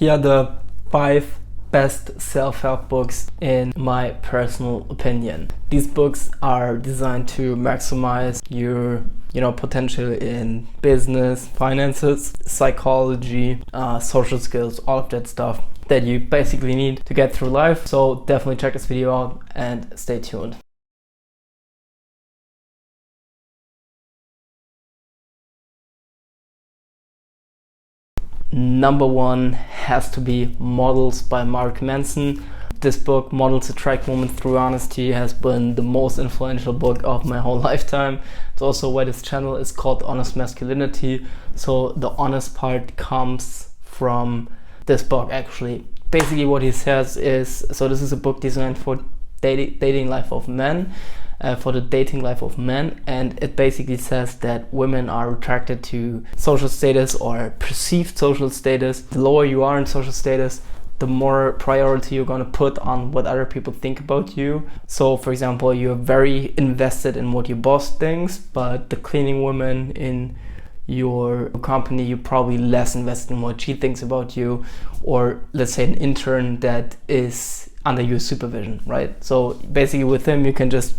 Here are the 5 best self-help books in my personal opinion. These books are designed to maximize your potential in business, finances, psychology, social skills, all of that stuff that you basically need to get through life. So definitely check this video out and stay tuned. Number 1 has to be Models by Mark Manson. This book, Models Attract Women Through Honesty, has been the most influential book of my whole lifetime. It's also why this channel is called Honest Masculinity. So the honest part comes from this book actually. Basically what he says is, so this is a book designed for dating life of men. For the dating life of men, and it basically says that women are attracted to social status or perceived social status. The lower you are in social status, the more priority you're gonna put on what other people think about you. So for example, you're very invested in what your boss thinks, but the cleaning woman in your company, you're probably less invested in what she thinks about you. Or let's say an intern that is under your supervision, right? So basically with him you can just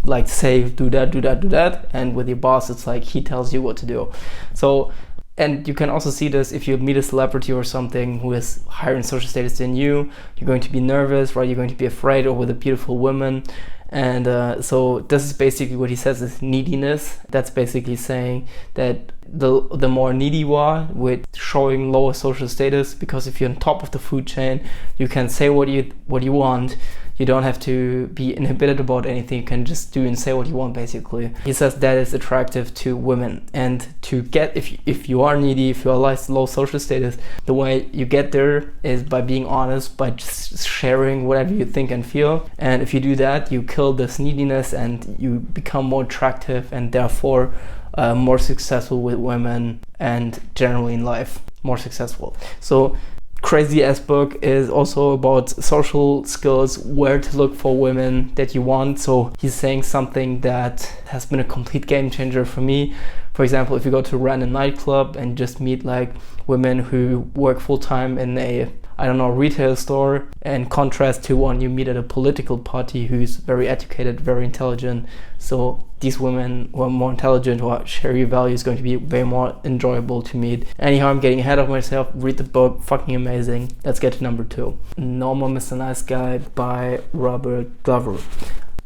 like say do that, and with your boss it's like he tells you what to do. So, and you can also see this if you meet a celebrity or something who is higher in social status than you. You're going to be nervous, right? You're going to be afraid. Or with a beautiful woman. And so this is basically what he says is neediness. That's basically saying that the more needy you are with showing lower social status, because if you're on top of the food chain, you can say what you want. You don't have to be inhibited about anything. You can just do and say what you want, basically. He says that is attractive to women. And to get, if you are needy, if you are low social status, the way you get there is by being honest, by just sharing whatever you think and feel. And if you do that, you kill this neediness and you become more attractive and therefore more successful with women and generally in life, more successful. So crazy ass book is also about social skills, where to look for women that you want. So he's saying something that has been a complete game changer for me. For example, if you go to a random nightclub and just meet like women who work full-time in a retail store, in contrast to one you meet at a political party who's very educated, very intelligent. So these women who are more intelligent, who share your values, is going to be way more enjoyable to meet. Anyhow, I'm getting ahead of myself. Read the book, fucking amazing. Let's get to number 2. No More Mr. Nice Guy by Robert Glover.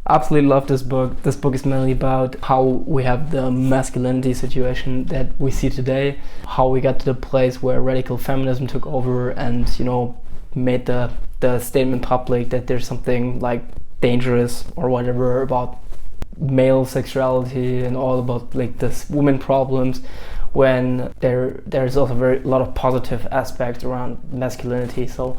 Absolutely love this book. This book is mainly about how we have the masculinity situation that we see today, how we got to the place where radical feminism took over and made the statement public that there's something like dangerous or whatever about male sexuality and all about like this women problems, when there's also a lot of positive aspects around masculinity. So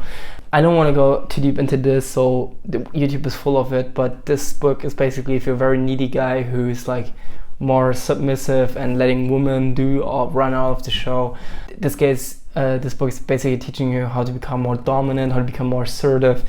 I don't want to go too deep into this, so YouTube is full of it, but this book is basically if you're a very needy guy who's like more submissive and letting women do or run out of the show. This book is basically teaching you how to become more dominant, how to become more assertive,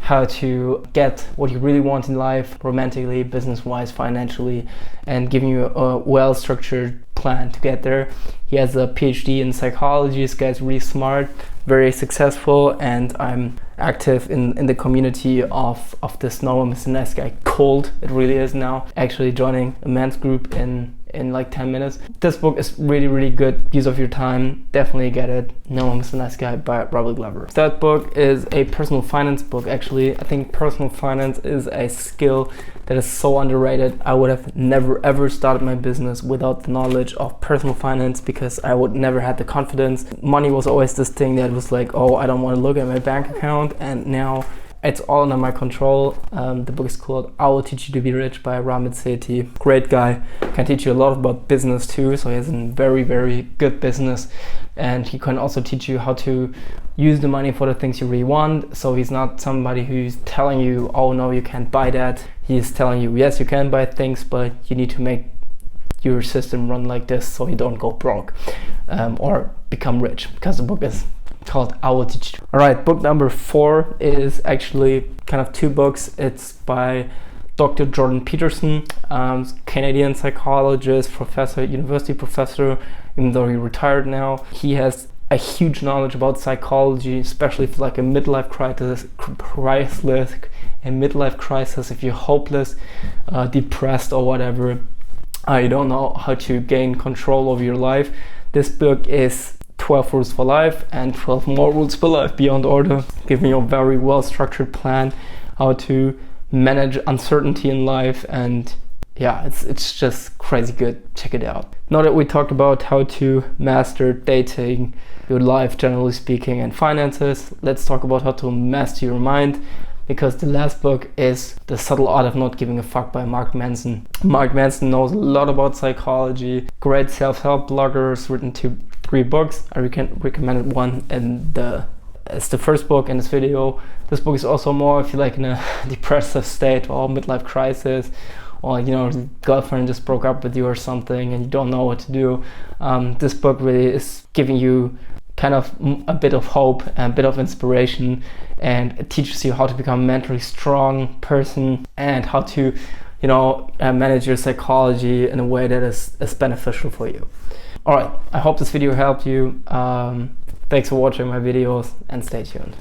how to get what you really want in life, romantically, business-wise, financially, and giving you a well-structured plan to get there. He has a PhD in psychology. This guy's really smart, very successful, and I'm active in the community of this No More Mr. Nice Guy cult. It really is now. Actually joining a men's group in like 10 minutes. This book is really, really good use of your time. Definitely get it. No More Mr. Nice Guy by Robert Glover. Third book is a personal finance book. Actually, I think personal finance is a skill that is so underrated. I would have never ever started my business without the knowledge of personal finance, because I would never had the confidence. Money was always this thing that was like, oh, I don't want to look at my bank account, and now it's all under my control. The book is called I Will Teach You to Be Rich by Ramit Sethi. Great guy. Can teach you a lot about business too. So he has a very, very good business. And he can also teach you how to use the money for the things you really want. So he's not somebody who's telling you, oh no, you can't buy that. He's telling you, yes, you can buy things, but you need to make your system run like this so you don't go broke or become rich, because the book is called I Will Teach You. Alright, book number 4 is actually kind of 2 books. It's by Dr. Jordan Peterson, Canadian psychologist, professor, university professor, even though he retired now. He has a huge knowledge about psychology, especially if like a midlife crisis, if you're hopeless, depressed or whatever, you don't know how to gain control of your life. This book is 12 Rules for Life and 12 More Rules for Life Beyond Order, giving you a very well structured plan how to manage uncertainty in life. And yeah, it's just crazy good. Check it out. Now that we talked about how to master dating, your life generally speaking, and finances, let's talk about how to master your mind, because the last book is The Subtle Art of Not Giving a Fuck by Mark Manson. Mark Manson knows a lot about psychology, great self-help bloggers, written 3 books. I recommended one as the first book in this video. This book is also more if you're like in a depressive state or midlife crisis, or girlfriend just broke up with you or something and you don't know what to do. This book really is giving you kind of a bit of hope and a bit of inspiration, and it teaches you how to become a mentally strong person and how to manage your psychology in a way that is beneficial for you. Alright, I hope this video helped you. Thanks for watching my videos and stay tuned.